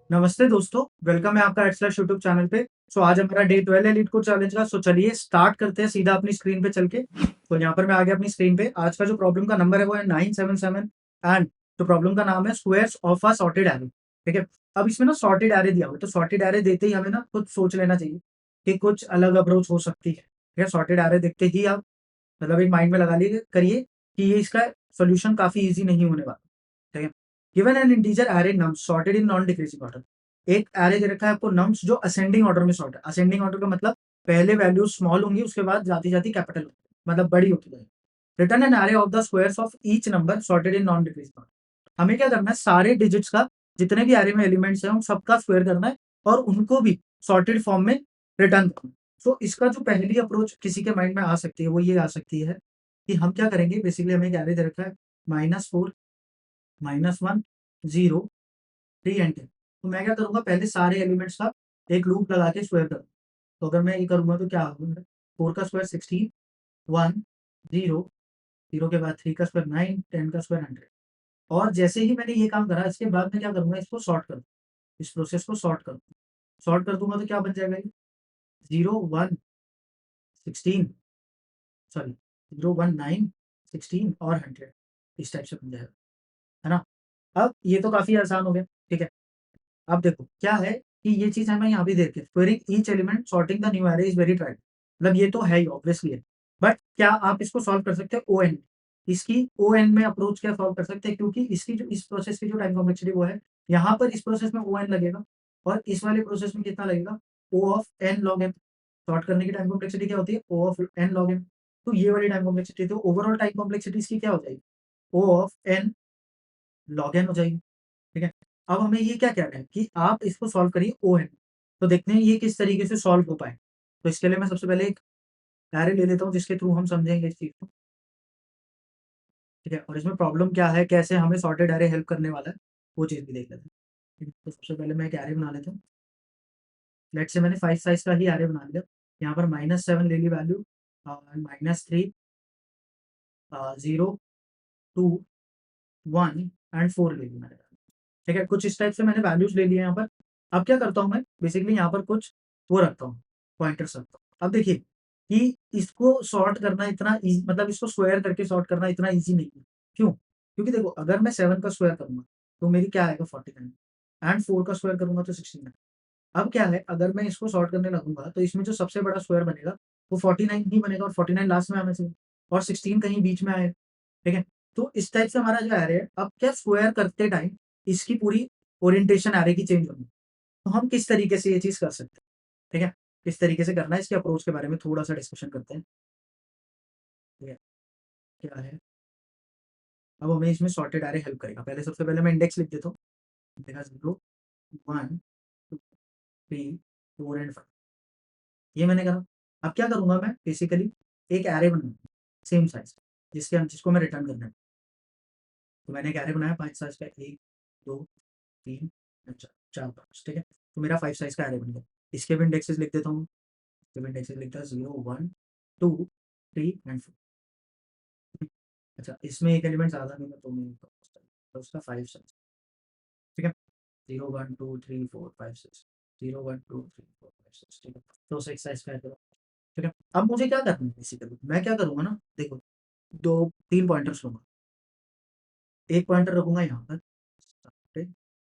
नमस्ते दोस्तों, वेलकम है आपका एटस्लैश यूट्यूब चैनल पे। आज हमारा डे 12 है लीड कोड चैलेंज का। चलिए स्टार्ट करते हैं सीधा अपनी स्क्रीन पे चल के। तो यहाँ पर मैं आ गया अपनी स्क्रीन पे। आज का जो प्रॉब्लम का नंबर है वो है 977 एंड जो प्रॉब्लम का नाम है squares of a sorted array. ठीक है। अब इसमें ना सॉर्टेड एरे दिया हुआ है, तो सॉर्टेड एरे देते ही हमें ना कुछ सोच लेना चाहिए कि कुछ अलग अप्रोच हो सकती है। ठीक है, सॉर्टेड एरे देखते ही आप मतलब एक माइंड में लगा लीजिए करिए कि ये इसका सॉल्यूशन काफी इजी नहीं होने वाला। ठीक है। Given an integer array nums sorted in non decreasing order. एक एरे दे रखा है आपको नम्स जो असेंडिंग ऑर्डर में सॉर्ट है। असेंडिंग ऑर्डर का मतलब पहले वैल्यू स्मॉल होंगी, उसके बाद जाती जाती कैपिटल होगी, मतलब बड़ी होती जाएगी। Return an array of the squares of each number sorted in non decreasing order. हमें क्या करना है, सारे डिजिट्स का जितने भी एरे में एलिमेंट्स हैं उन सबका स्क्वायर करना है और उनको भी सॉर्टेड फॉर्म में रिटर्न करना है। तो इसका जो पहली अप्रोच किसी के माइंड में आ सकती है वो ये आ सकती है कि हम क्या करेंगे। बेसिकली हमें एक एरे दे रखा है -4 -1 0 3 एंड 10। तो मैं क्या करूंगा, पहले सारे एलिमेंट्स का एक लूप लगा के स्क्वायर करूंगा। तो अगर मैं ये करूंगा तो क्या होगा, 4 का स्क्वायर 16, 1 0 0 के बाद 3 का स्क्वायर 9, 10 का स्क्वायर 100। और जैसे ही मैंने ये काम करा इसके बाद मैं क्या करूंगा, इसको सॉर्ट कर दूंगा। इस प्रोसेस को सॉर्ट कर दूंगा तो क्या बन जाएगा ये 0 1 16, सॉरी 0 1 9 16 और 100 इस टाइप से बन जाएगा, है ना। अब ये तो काफी आसान हो गया। ठीक है। अब देखो क्या है कि ये चीज हमें यहाँ भी देख के squaring each element sorting the new array is very tried. मतलब ये तो है ही ऑब्वियसली है। बट क्या आप इसको सॉल्व कर सकते हैं ओ एन। इसकी ओ एन में अप्रोच क्या सॉल्व कर सकते हैं, क्योंकि इसकी जो इस प्रोसेस की जो टाइम कॉम्प्लेक्सिटी वो है, यहाँ पर इस प्रोसेस में ओ एन लगेगा और इस वाले प्रोसेस में कितना लगेगा, O of N log N. Sort करने की टाइम कॉम्प्लेक्सिटी क्या होती है, O of N log N. तो ये वाली टाइम कॉम्प्लेक्सिटी, तो ओवरऑल टाइम कॉम्प्लेक्सिटी इसकी क्या हो जाएगी, O of N log N हो जाएगी। ठीक है। अब हमें ये क्या कहना है कि आप इसको सॉल्व करिए ओ एन। तो देखते हैं ये किस तरीके से सॉल्व हो पाए। तो इसके लिए मैं सबसे पहले एक एरे ले लेता हूँ जिसके थ्रू हम समझेंगे इस चीज को। ठीक है। और इसमें प्रॉब्लम क्या है, कैसे हमें सॉर्टेड एरे हेल्प करने वाला है, वो चीज भी देख लेते हैं। ठीक है, तो सबसे पहले मैं एक एरे बना लेता हूँ। लेट से मैंने 5 साइज का ही एरे बना लिया। यहाँ पर -7 ले ली वैल्यू, -3 0 2 1 एंड 4 ले ली मैंने। ठीक है, कुछ इस टाइप से मैंने वैल्यूज ले लिए यहाँ पर। अब क्या करता हूँ मैं, बेसिकली यहाँ पर कुछ वो रखता हूँ, पॉइंटर्स रखता हूँ। अब देखिए कि इसको सॉर्ट करना इतना मतलब इसको स्क्वायर करके सॉर्ट करना इतना ईजी नहीं है। क्यों, क्योंकि देखो अगर मैं 7 का स्क्वायर करूंगा तो मेरी क्या आएगा 49 एंड 4 का स्क्वायर करूंगा तो 69। अब क्या है, अगर मैं इसको सॉर्ट करने लगूंगा तो इसमें जो सबसे बड़ा स्क्वायर बनेगा वो 49 ही बनेगा और 49 लास्ट में आना चाहिए और 16 कहीं बीच में आए। ठीक है। तो इस टाइप से हमारा जो एरे है, अब क्या स्क्वायर करते टाइम इसकी पूरी ओरिएंटेशन एरे की चेंज होगी। तो हम किस तरीके से ये चीज कर सकते हैं। ठीक है, किस तरीके से करना है इसके अप्रोच के बारे में थोड़ा सा डिस्कशन करते हैं। ठीक है, क्या है, अब हमें इसमें सॉर्टेड एरे हेल्प करेगा। पहले सबसे पहले मैं इंडेक्स लिख देता हूँ। देखा 0 1 2 3 4 एंड 5, ये मैंने करा। अब क्या करूंगा मैं, बेसिकली एक एरे बनाऊंगा सेम साइज जिसको मैं रिटर्न करना है। तो मैंने एक एरे बनाया 5 साइज का, 1 2 3 चार, 4 5। ठीक है, तो मेरा 5 साइज का एरे बन गया। इसके भी इंडेक्सेस लिख देता हूँ। इसके भी इंडेक्सेस लिखता है 0 1 2 3 एंड 4। अच्छा, इसमें एक एलिमेंट ज़्यादा नहीं है तो मैं तो उसका 5 साइज। ठीक है, 0 1 2 3 4 5 6, 0 1 2 3 4 5 6। ठीक है, तो 6 साइज का है। ठीक है, अब मुझे क्या करना है, बेसिकली मैं क्या करूंगा ना, देखो दो 3 पॉइंटर्स लूंगा। एक पॉइंटर रखूंगा यहाँ पर, ठीक?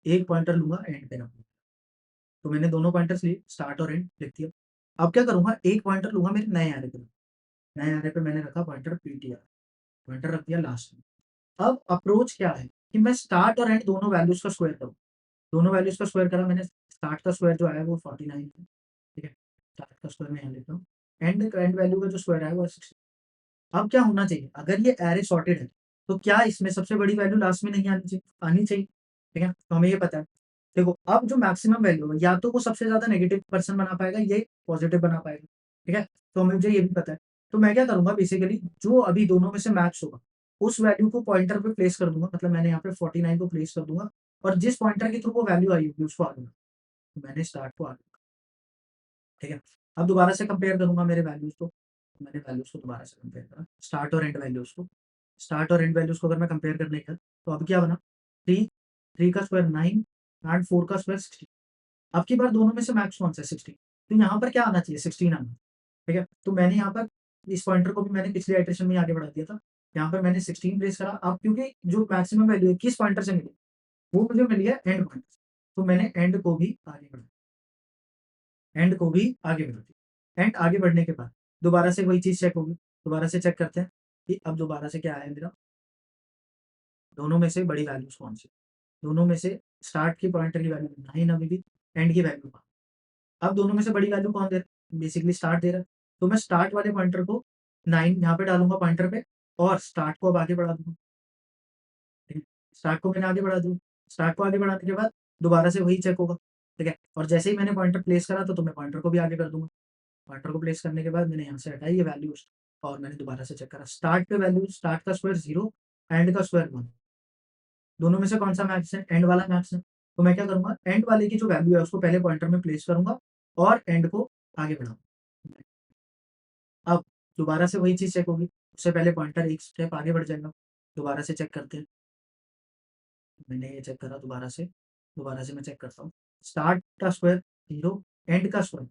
एक पॉइंटर लूंगा एंड पे रखूंगा। तो मैंने दोनों पॉइंटर्स लिए, स्टार्ट और एंड लिख दिया। अब क्या करूंगा, एक पॉइंटर लूंगा मेरे नए एरे पे। नए एरे पे मैंने रखा पॉइंटर पीटीआर, पॉइंटर रख दिया लास्ट में। अब अप्रोच क्या है कि मैं स्टार्ट और एंड दोनों वैल्यूज का स्क्वायर करूँ। दोनों वैल्यूज का स्क्वायर करा मैंने। स्टार्ट का स्क्वायर जो आया वो 49 है। ठीक है, स्टार्ट का स्क्वायर मैं यहाँ लिखता हूँ। एंड वैल्यू का जो स्क्वायर आया वो 60। अब क्या होना चाहिए, अगर ये एरे सॉर्टेड है तो क्या इसमें सबसे बड़ी वैल्यू लास्ट में नहीं आनी चाहिए, आनी चाहिए। ठीक है, तो हमें ये पता है। देखो अब जो मैक्सिमम वैल्यू है, या तो वो सबसे ज्यादा नेगेटिव पर्सन बना पाएगा, ये पॉजिटिव बना पाएगा। ठीक है, तो मुझे ये भी पता है। तो मैं क्या करूंगा, बेसिकली जो अभी दोनों में से मैच होगा उस वैल्यू को पॉइंटर पे प्लेस कर दूंगा। मतलब मैंने यहाँ पे 49 को प्लेस कर दूंगा और जिस पॉइंटर के थ्रू वो वैल्यू आई होगी उसको आ दूंगा। तो मैंने स्टार्ट को आ दूंगा। ठीक है, अब दोबारा से कंपेयर करूंगा मेरे वैल्यूज को। मैंने वैल्यूज को दोबारा से कंपेयर करा, स्टार्ट और एंड वैल्यूज को। स्टार्ट और एंड वैल्यूज को अगर मैं कंपेयर करने का, तो अब क्या बना, 3 3 का स्क्वायर 9 एंड 4 का स्क्वायर 16। अब की बार दोनों में से मैक्स कौन सा है? 16। तो यहाँ पर क्या आना चाहिए? 16 आना। ठीक है, तो मैंने यहाँ पर इस पॉइंटर को भी मैंने पिछले आइटरेशन में आगे बढ़ा दिया था। यहाँ पर मैंने 16 प्लेस करा। अब क्योंकि जो मैक्सिमम वैल्यू है किस पॉइंटर से मिली, वो मुझे मिल गया एंड पॉइंटर से। तो मैंने एंड को भी आगे बढ़ा, एंड को भी आगे बढ़ा दिया। एंड आगे बढ़ने के बाद दोबारा से वही चीज़ चेक होगी। दोबारा से चेक करते हैं कि अब दोबारा से क्या आया मेरा, दोनों में से बड़ी वैल्यूज़ कौन सी? दोनों में से स्टार्ट की पॉइंटर की वैल्यू 9 अभी भी, एंड की वैल्यू 1। अब दोनों में से बड़ी वैल्यू कौन दे रहा है? बेसिकली स्टार्ट दे रहा है। तो मैं स्टार्ट वाले पॉइंटर को 9 यहाँ पे डालूँगा पॉइंटर पे, और स्टार्ट को अब आगे बढ़ा दूँगा। ठीक है? स्टार्ट को मैंने आगे बढ़ा दिया। स्टार्ट को आगे बढ़ाने के बाद दोबारा से वही चेक होगा। ठीक है? और जैसे ही मैंने पॉइंटर प्लेस करा तो मैं पॉइंटर को भी आगे कर दूँगा। पॉइंटर को प्लेस करने के बाद मैंने यहाँ से हटाई ये वैल्यूज़, और मैंने दोबारा से चेक करा। स्टार्ट पे वैल्यू, स्टार्ट का स्क्वायर 0, एंड का स्क्वायर 1। दोनों में से कौन-सा मैक्स है? एंड वाला मैक्स है। तो मैं क्या करूँगा, एंड वाले की जो वैल्यू है उसको पहले पॉइंटर में प्लेस करूँगा और एंड को आगे बढ़ाऊँगा। अब दोबारा से वही चीज़ चेक होगी। उससे पहले पॉइंटर एक स्टेप आगे बढ़ जाएगा। दोबारा से चेक करते हैं। मैंने ये चेक करा दोबारा से मैं चेक करता हूँ। स्टार्ट का स्क्वायर 0, एंड का स्क्वायर।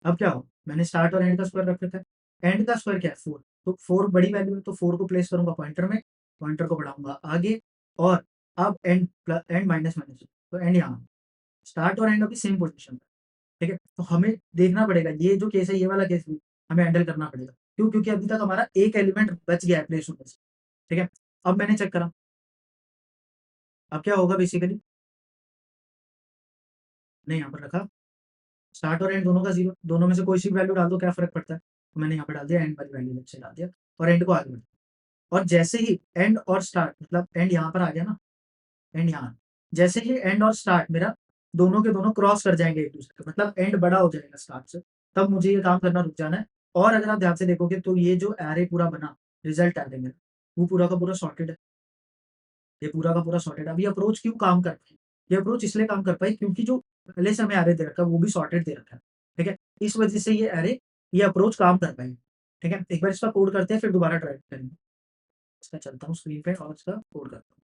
अब क्या हो, मैंने स्टार्ट और एंड का स्क्वायर रख रखा है। एंड का स्क्वायर क्या है? 4। तो 4 बड़ी वैल्यू है, तो 4 को प्लेस करूँगा पॉइंटर में, पॉइंटर को बढ़ाऊँगा आगे, और अब एंड माइनस माइनस, तो एंड यहाँ। स्टार्ट और एंड अभी सेम पोज़ीशन पे, ठीक है? तो हमें देखना पड़ेगा ये जो केस है, ये वाला केस भी हमें हैंडल करना पड़ेगा। क्यों? क्योंकि अभी तक हमारा एक एलिमेंट बच गया है प्लेस होने से, ठीक है? अब मैंने चेक करा, अब क्या होगा बेसिकली, मैंने यहाँ पर रखा स्टार्ट और एंड दोनों का 0, दोनों में से कोई सी भी वैल्यू डाल दो, क्या फ़र्क पड़ता है? तो मैंने यहाँ पे डाल दिया एंड वाली वैल्यू से डाल दिया, और एंड को आगे बढ़ा। और जैसे ही एंड और स्टार्ट, मतलब एंड यहाँ पर आ गया ना, एंड यहाँ, जैसे ही एंड और स्टार्ट मेरा दोनों के दोनों क्रॉस कर जाएँगे एक-दूसरे को, मतलब एंड बड़ा हो जाएगा स्टार्ट से, तब मुझे ये काम करना रुक जाना है। और अगर आप ध्यान से देखोगे तो ये जो एरे पूरा बना, रिज़ल्ट एरे मेरा, वो पूरा का पूरा सॉर्टेड है। ये पूरा का पूरा सॉर्टेड है। अब ये अप्रोच क्यों काम कर पाई? ये अप्रोच इसलिए काम कर पाई क्योंकि जो पहले से हमें एरे दे रखा है, वो भी सॉर्टेड दे रखा है। ठीक है? इस वजह से ये एरे, ये अप्रोच काम कर पाई। ठीक है? एक बार इसका कोड करते हैं, फिर दोबारा ट्राई करेंगे। इसका चलता हूँ स्क्रीन पे और इसका कोड करता हूँ।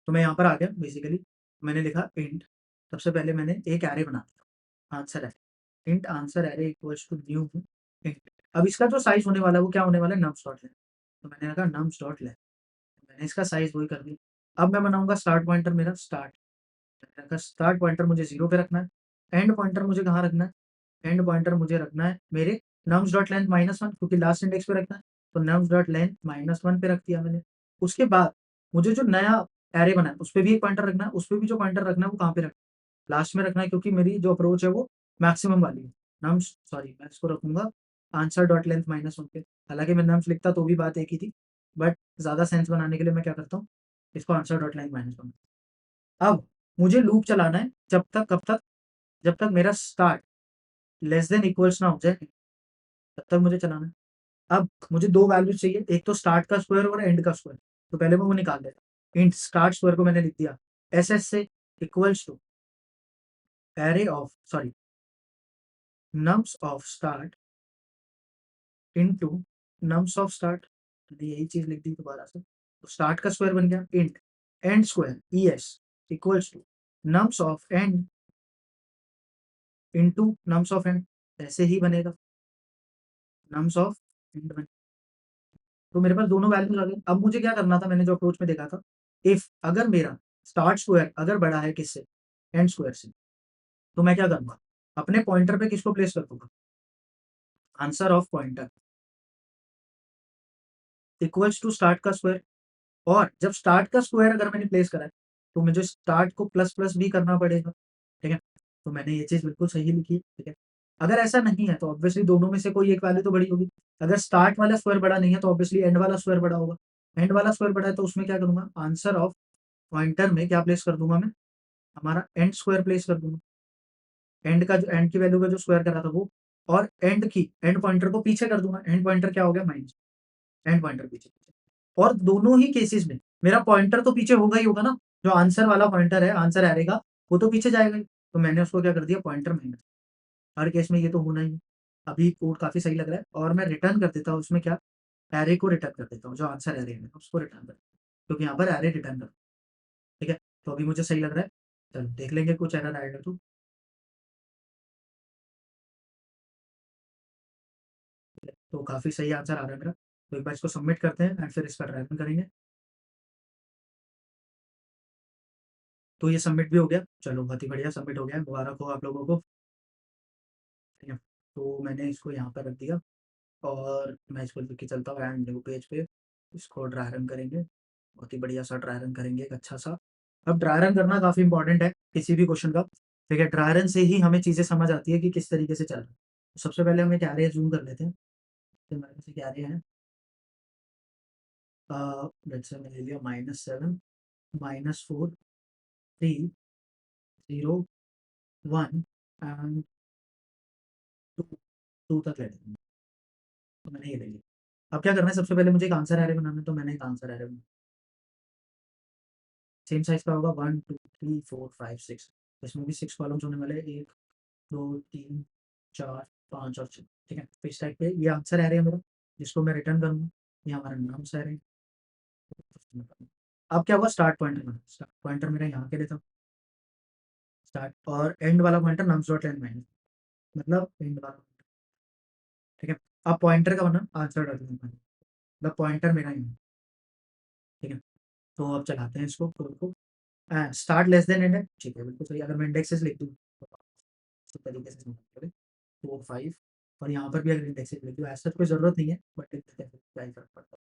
तो मैं यहाँ पर आ गया बेसिकली, मैंने लिखा इंट, सबसे पहले मैंने एक एरे बना दिया, answer array. Int answer array equals to new int. अब इसका जो साइज़ होने वाला है, वो क्या होने वाला है? नम्स डॉट लेन। तो मैंने लिखा नम्स डॉट लेन। मैंने इसका साइज़ वही कर दिया। अब मैं बनाऊँगा स्टार्ट पॉइंटर मेरा स्टार्ट। मैंने कहा स्टार्ट पॉइंटर मुझे 0 पे रखना है। एंड पॉइंटर मुझे कहाँ रखना है? एंड पॉइंटर मुझे रखना है मेरे नम्स डॉट लेंथ -1, क्योंकि लास्ट इंडेक्स पे रखना है। तो नम्स डॉट लेंथ -1 पे रख दिया मैंने। उसके बाद मुझे जो नया एरे बना है, उसपे भी एक पॉइंटर रखना है। उसपे भी जो पॉइंटर रखना है, वो कहाँ पे रखना है? लास्ट में रखना है, क्योंकि मेरी जो अप्रोच है वो मैक्सिमम वाली है। नम्स सॉरी मैं इसको रखूँगा आंसर डॉट लेंथ -1 पे। हालाँकि मैं नम्स लिखता तो भी बात एक ही थी, बट ज़्यादा सेंस बनाने के लिए मैं क्या करता हूँ, इसको आंसर डॉट लेंथ -1। अब मुझे लूप चलाना है जब तक, कब तक? जब तक मेरा स्टार्ट लेस देन इक्वल्स ना हो जाए, तब तक मुझे चलाना है। अब मुझे 2 वैल्यूज़ चाहिए, एक तो स्टार्ट का स्क्वायर और एंड का स्क्वायर। तो पहले मैं वो निकाल देता हूँ। इंट स्टार्ट स्क्वायर को मैंने लिख दिया एसएस से equals to array of sorry nums of start into nums of start. मैंने यही चीज़ लिख दी दोबारा से। तो स्टार्ट का स्क्वायर बन गया int end square ES equals to nums of end into nums of end. ऐसे ही बनेगा नम्स ऑफ एंड बन। तो मेरे पास दोनों वैल्यूज आ गई। अब मुझे क्या करना था, मैंने जो अप्रोच में देखा था, इफ अगर मेरा स्टार्ट स्क्वायर अगर बड़ा है किससे? एंड स्क्वायर से, तो मैं क्या करूंगा, अपने पॉइंटर पे किसको प्लेस कर दूंगा? Answer of pointer equals to start का स्क्वायर। और जब स्टार्ट का स्क्वायर अगर मैंने प्लेस करा है, तो मुझे स्टार्ट को प्लस प्लस भी करना पड़ेगा। ठीक है? तो मैंने ये चीज बिल्कुल सही लिखी है। ठीक है? अगर ऐसा नहीं है तो ऑब्वियसली दोनों में से कोई एक वैल्यू तो बड़ी होगी। अगर स्टार्ट वाला स्क्वायर बड़ा नहीं है तो ऑब्वियसली एंड वाला स्क्वायर बड़ा होगा। एंड वाला स्क्वायर बड़ा है तो उसमें क्या करूंगा, आंसर ऑफ पॉइंटर में क्या प्लेस कर दूंगा मैं, हमारा एंड स्क्वायर प्लेस कर दूंगा। एंड का जो एंड की वैल्यू का जो स्क्वायर करा था वो, और एंड पॉइंटर को पीछे कर दूंगा। एंड पॉइंटर क्या हो गया? माइनस। एंड पॉइंटर पीछे। और दोनों ही केसेस में मेरा पॉइंटर तो पीछे होगा ही होगा ना। जो आंसर वाला पॉइंटर है, आंसर आएगा, वो तो पीछे जाएगा ही। तो मैंने उसको क्या कर दिया, पॉइंटर माइनस। हर केस में ये तो होना ही है। अभी कोड काफी सही लग रहा है, और मैं रिटर्न कर देता हूँ उसमें क्या, एरे को रिटर्न कर देता हूँ, जो आंसर एरे है उसको रिटर्न कर, क्योंकि यहाँ पर एरे रिटर्न कर। ठीक है? तो अभी मुझे सही लग रहा है। चलो देख लेंगे कुछ एरर आएगा तो काफ़ी सही आंसर आ रहा है मेरा। तो एक बार इसको सबमिट करते हैं एंड फिर इसका ट्राई रन करेंगे। तो ये सबमिट भी हो गया। चलो बहुत ही बढ़िया सबमिट हो गया, मुबारक हो आप लोगों को। ठीक है, तो मैंने इसको यहाँ पर रख दिया और मैं इसको लेके चलता हूँ एंड न्यू पेज पे। इसको ड्राई रन करेंगे, बहुत ही बढ़िया सा ड्राई रन करेंगे एक अच्छा सा। अब ड्राई रन करना काफ़ी इंपॉर्टेंट है किसी भी क्वेश्चन का। ठीक है, ड्राई रन से ही हमें चीज़ें समझ आती है कि किस तरीके से चल रहा है। तो सबसे पहले हम एक एरे जूम कर लेते हैं। तो हमारे पास एक एरे है, लेट्स से मैंने ले लिया -7 -4 3 0 1 एंड 2 2 तक ले लेते हैं। तो मैंने ये ले लिया। अब क्या करना है, सबसे पहले मुझे एक आंसर एरे बनाना है, तो मैंने एक आंसर एरे बना। सेम साइज़ का होगा 1 2 3 4 5 6। इसमें भी 6 कॉलम्स होने वाले हैं, 1 2 3 4 5 और 6। ठीक है, तो इस टाइप पे ये आंसर एरे है मेरा, जिसको मैं रिटर्न करूँगा। ये हमारा नाम्स एरे है। अब क्या हुआ, स्टार्ट पॉइंटर बना। स्टार्ट पॉइंटर मेरा यहाँ के लिए था, स्टार्ट, और एंड वाला pointer nums dot and minus, मतलब एंड वाला। ठीक है, अब पॉइंटर का बना आंसर डॉट एंड माइनस, मतलब पॉइंटर मेरा यहाँ। ठीक है, तो अब चलाते हैं इसको कोड को। स्टार्ट लेस देन एंड है, ठीक है बिल्कुल सही। अगर मैं इंडेक्सेस लिख दूँ तो इस तरीके से समझ 4 5, और यहाँ पर भी अगर इंडेक्सेस लिख दूँ, ऐसा कोई ज़रूरत नहीं है, बट लिख देते हैं, क्या ही फ़र्क पड़ता है।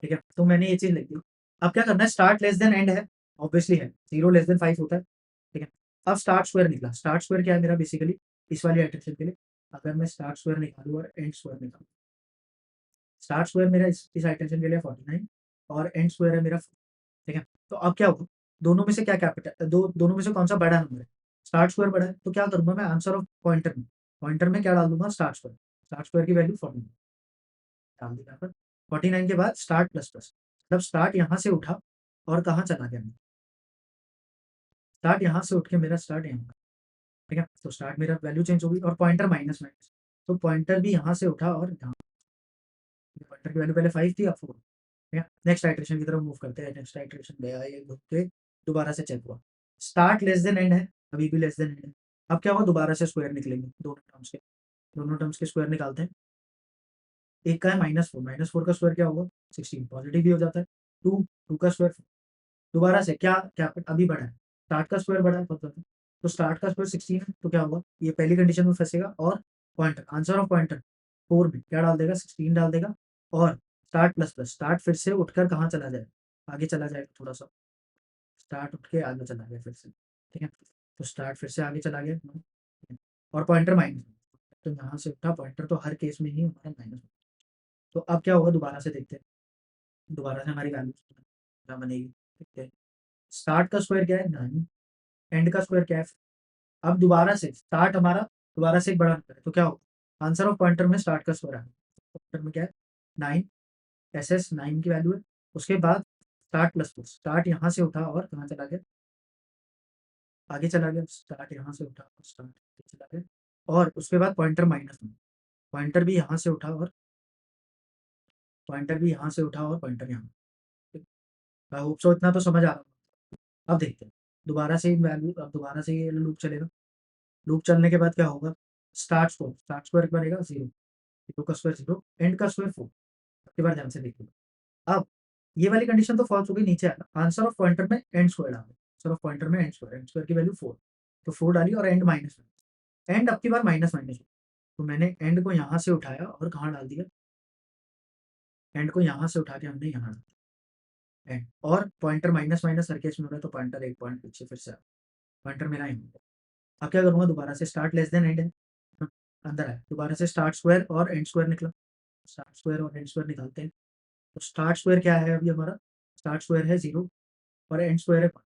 ठीक है, तो मैंने ये चीज़ लिख दी। अब क्या करना है, स्टार्ट लेस देन एंड है, ऑब्वियसली है, 0 लेस देन 5 होता है। ठीक है, अब स्टार्ट स्क्वायर निकला। स्टार्ट स्क्वायर क्या है मेरा, बेसिकली इस वाली इटरेशन के लिए अगर मैं स्टार्ट स्क्वायर निकालूँ और एंड स्क्वायर निकालूँ, स्टार्ट स्क्वायर मेरा इस इटरेशन के लिए 49 और एंड स्क्वायर है मेरा 4। ठीक है, तो अब क्या होगा, दोनों में से क्या कैपिटल, दोनों में से कौन सा बड़ा नंबर है, स्टार्ट स्क्वायर बड़ा है, तो क्या करूंगा मैं, आंसर ऑफ पॉइंटर में क्या डाल दूंगा, स्टार्ट स्क्वायर। स्टार्ट स्क्वायर की वैल्यू 49 डाल दी यहाँ पर। 49 के बाद स्टार्ट प्लस प्लस, मतलब स्टार्ट यहाँ से उठा और कहाँ चला गया, स्टार्ट यहाँ से उठ के मेरा स्टार्ट यहाँ पर। ठीक है, तो स्टार्ट मेरा वैल्यू चेंज होगी और पॉइंटर माइनस माइनस, तो पॉइंटर भी यहाँ से उठा और यहाँ, पॉइंटर की वैल्यू पहले 5 थी, अब 4। ठीक है, नेक्स्ट आइटरेशन की तरफ मूव करते हैं। नेक्स्ट आइटरेशन गया, ये घूम के दोबारा से चेक हुआ, स्टार्ट लेस देन एंड है, अभी भी लेस देन एंड है। अब क्या हुआ, दोबारा से स्क्वायर निकलेंगे, दोनों टर्म्स के स्क्वायर निकालते हैं। एक का है -4, -4 का स्क्वायर क्या होगा, 16, पॉजिटिव भी हो जाता है। 2 2 का स्क्वायर, दोबारा से क्या क्या अभी बढ़ा है, स्टार्ट का स्क्वायर बढ़ा है, पता है। तो स्टार्ट का स्क्वायर 16 है, तो क्या होगा, ये पहली कंडीशन में फंसेगा और पॉइंटर, आंसर ऑफ पॉइंटर 4 में क्या डाल देगा, 16 डाल देगा। और स्टार्ट प्लस प्लस, स्टार्ट फिर से उठकर कहाँ चला जाएगा, आगे चला जाएगा थोड़ा सा, स्टार्ट उठ के आगे चला गया फिर से। ठीक है, तो स्टार्ट फिर से आगे चला गया और पॉइंटर माइनस, तो यहाँ से उठा पॉइंटर, तो हर केस में ही हमारा माइनस। तो अब क्या होगा, दोबारा से देखते हैं, दोबारा से हमारी वैल्यू क्या बनेगी, देखते हैं। स्टार्ट का स्क्वायर क्या है, 9, एंड का स्क्वायर क्या है। अब दोबारा से स्टार्ट हमारा दोबारा से एक बड़ा नंबर है, तो क्या होगा, आंसर ऑफ पॉइंटर में स्टार्ट का स्क्वायर है, पॉइंटर में क्या है 9, एस 9 की वैल्यू है। उसके बाद स्टार्ट प्लस प्लस, स्टार्ट यहाँ से उठा और कहाँ चला गया, आगे चला गया, स्टार्ट यहाँ से उठा और स्टार्ट चला गया। और उसके बाद पॉइंटर माइनस, पॉइंटर भी यहाँ से उठा और पॉइंटर यहाँ। आई होप सो इतना तो समझ आ रहा है। अब देखते हैं दोबारा से वैल्यू, अब दोबारा से ये लूप चलेगा। लूप चलने के बाद क्या होगा, स्टार्ट स्क्वायर बनेगा 0, 0 का स्क्वायर 0, एंड का स्क्वायर 4। आपके बार ध्यान से देखिए, अब ये वाली कंडीशन तो फॉल्स हो गई, नीचे आया आंसर ऑफ पॉइंटर में एंड स्क्वायर डाल, आंसर ऑफ पॉइंटर में एंड स्क्वायर की वैल्यू 4, तो 4 डाली और एंड माइनस, एंड अब की बार माइनस माइनस, तो मैंने एंड को यहाँ से उठाया और कहाँ डाल दिया, एंड को यहाँ से उठा के हमने यहाँ डाल दिया एंड, और पॉइंटर माइनस माइनस हर केस में हो रहा है, तो पॉइंटर एक पॉइंट पीछे फिर से आया। पॉइंटर मेरा यहाँ पे। अब क्या करूँगा, दोबारा से स्टार्ट लेस देन एंड है, अंदर है, दोबारा से स्टार्ट स्क्वायर और एंड स्क्वायर निकला, स्टार्ट स्क्वायर और एंड स्क्वायर निकालते हैं। तो स्टार्ट स्क्वायर क्या है अभी हमारा, स्टार्ट स्क्वायर है 0 और एंड स्क्वायर है 5।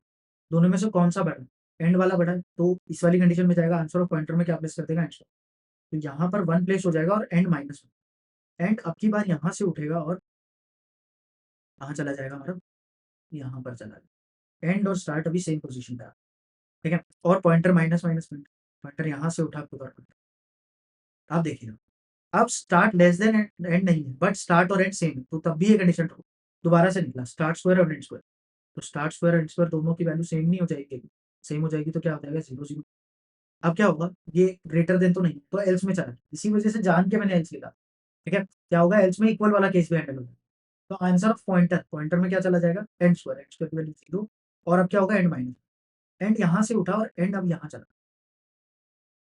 दोनों में से कौन सा बड़ा है, एंड वाला बड़ा है, तो इस वाली कंडीशन में जाएगा, आंसर ऑफ पॉइंटर में क्या प्लेस कर देगा, एंड स्क्वायर। तो यहाँ पर 1 प्लेस हो जाएगा और एंड -1, एंड अब की बार यहाँ से उठेगा और कहाँ चला जाएगा हमारा, यहाँ पर चला जाएगा। एंड और स्टार्ट अभी सेम पोजीशन पे है। ठीक है, और पॉइंटर माइनस माइनस पॉइंटर यहाँ से उठा खुद, आप देखिएगा। अब स्टार्ट लेस देन एंड नहीं है, बट स्टार्ट और एंड सेम है, तो तब भी ये कंडीशन ट्रू, दोबारा से निकला स्टार्ट स्क्वायर और एंड स्क्वायर। तो स्टार्ट स्क्वायर एंड स्क्वायर दोनों की वैल्यू सेम नहीं हो जाएगी? सेम हो जाएगी तो क्या हो जाएगा 0 0। अब क्या होगा, ये ग्रेटर देन तो नहीं, तो एल्स में चला, इसी वजह से जान के मैंने एल्स लिखा। ठीक है, क्या होगा, एल्स में इक्वल वाला केस भी हैंडल होगा। तो आंसर ऑफ पॉइंटर, पॉइंटर में क्या चला जाएगा, एंड स्क्वायर की वैल्यू 0। और अब क्या होगा, एंड माइनस, एंड यहाँ से उठा और एंड अब यहाँ चला।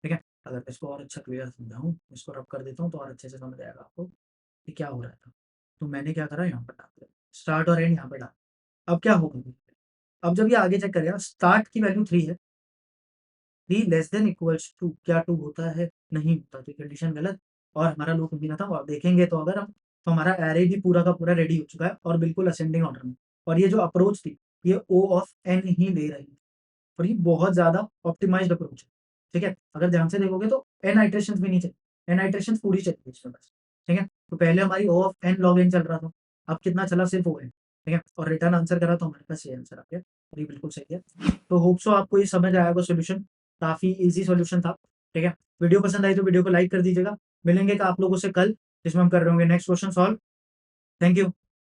ठीक है, अगर इसको और अच्छा क्लियर समझाऊं, इसको रब कर देता हूँ तो और अच्छे से समझ आएगा आपको कि क्या हो रहा था। तो मैंने क्या करा, यहाँ पर डाल दिया स्टार्ट और एंड यहाँ पर डाल। अब क्या होगा, अब जब ये आगे चेक करेगा, स्टार्ट की वैल्यू 3 है, 3 लेस देन इक्वल्स टू, क्या 2 होता है, नहीं होता, तो कंडीशन गलत। और हमारा लूप बिना था, आप देखेंगे तो अगर हम, तो हमारा एरे भी पूरा का पूरा रेडी हो चुका है और बिल्कुल असेंडिंग ऑर्डर में। और ये जो अप्रोच थी, ये ओ ऑफ एन ही ले रही है, और ये बहुत ज्यादा ऑप्टिमाइज्ड अप्रोच है। ठीक है, अगर ध्यान से देखोगे तो एन आइट्रेशन भी नहीं चाहिए, एन आइट्रेशन पूरी चाहिए इसमें बस। ठीक है, तो पहले हमारी ओ ऑफ एन लॉग एन चल रहा था, अब कितना चला, सिर्फ ओ एन। ठीक है, और रिटर्न आंसर करा तो हमारे पास ये आंसर आ गया, और ये बिल्कुल सही है। तो होप सो आपको ये समझ आया होगा सोल्यूशन, काफी इजी सोल्यूशन था। ठीक है, वीडियो पसंद आई तो वीडियो को लाइक कर दीजिएगा। मिलेंगे आप लोगों से कल, जिसमें हम कर रहे होंगे next question solve. Thank you.